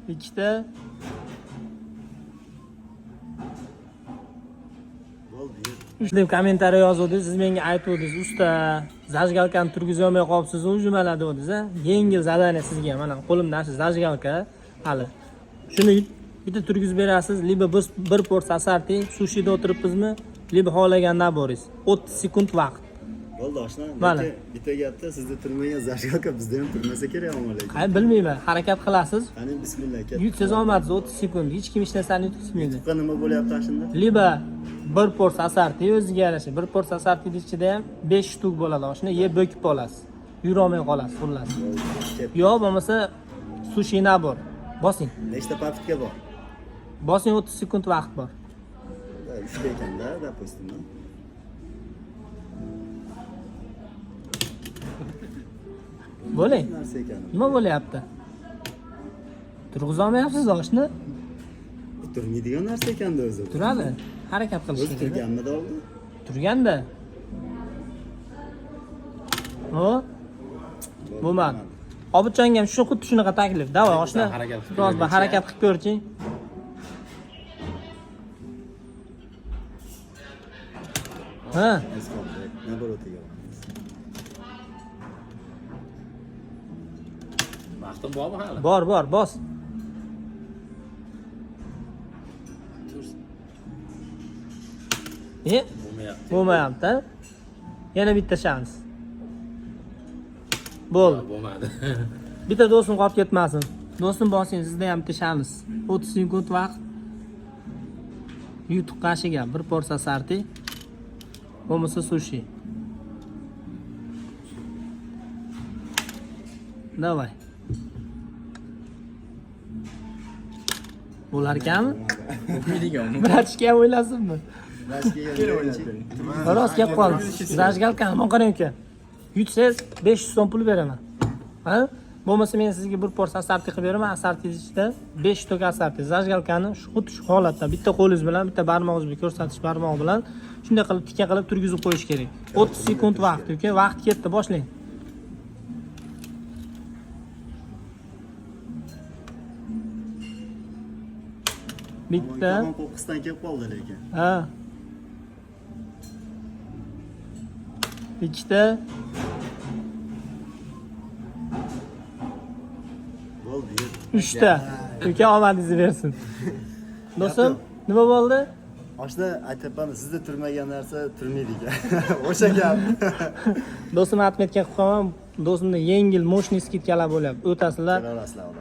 ikkita. Bo'ldi. Deb kommentariy yozuvdingiz, siz menga aytuvdingiz, usta, zajgalkani turgizib olmay qolibsiz, u jumalar dedingiz, a? Yengil zadaniya sizga. Mana qo'limda shu zajgalka hali. Shuni bitta turgizib berasiz, liba biz bir porsiya asarti sushida o'tiribmizmi, liba xohlagan naboringiz. 30 sekund vaqt. Bo'ldi oshna. Bitta gapda sizda turmagan zajgalka bizda ham turmasa kerak amalga. Hay bilmayman, harakat qilasiz. Qani bismillah. Yutsiz olmadingiz 30 sekund. Hech kim hech narsani yutqizmaydi. Yutuqqa nima bo'lyapti shunda? Liba bir porsiya asarti o'ziga yarasha. Bir porsiya asarti ichida ham 5 shtuk bo'ladi. Oshna yeb bo'kib olasiz. Yurolmay qolasiz xullas. Yo, bo'lmasa sushi nabor. Bosing. Nechta papitka bor? Bosing 30 sekund vaqt bor. 3 ekanda, допустим. Bo'ling. Narsa ekan. Nima bo'lyapti? Turg'izolmayapsiz oshni? Turmaydigan narsa ekanda o'zi. Turadi. Harakat qilish O'zi kerak. turganmidi oldi? Turganda. Ho? Bo'lmadi. Obidjonga ham shu xuddi shunaqa taklif. Davay oshna. Biroz bir harakat qilib ko'rching. Ha? Nabotiga. Vaqtim bormi hali? Bor, bos. Bo'lmayapti. Yana bitta shans. Bo'ldi. Bo'lmadi. Bitta do'stim qolib ketmasin. Do'stim bosing, sizda ham bitta shans. 30 sekund vaqt. Yutuq qashiga bir porsiya sarti. Bo'lmasa sushi. Davay. Bo'lar ekanmi? O'qiydiganmi? Bratishga ham o'ylasinmi? Xolos kelib qoldi. Zajgalkani men qarang aka. Yutsangiz 500 so'm pul beraman. Ha? Bo'lmasa men sizga bir porsiya asarti qilib beraman. Asartingiz ichida 5 shtuk asarti. Zajgalkani xuddi shu holatda bitta qo'lingiz bilan, bitta barmog'ingiz bilan ko'rsatish barmog'i bilan shunday qilib tikka qilib turgizib qo'yish kerak. 30 sekund vaqt, aka. Vaqt ketdi, boshlang. Bitta. Qo'qqisdan kelib qoldi lekin. Ha. Ikkita. Bo'ldi. 3ta. Uka omadingizni bersin. Do'stim, nima bo'ldi? Oshna aytayapman, sizda turmagan narsa turmaydi ekan. O'sha gap. Do'stim atmetga qilib qo'yaman. Do'stimda yengil, moshniy skidkalar bo'lyapti. O'tasizlar. Kelarasizlar.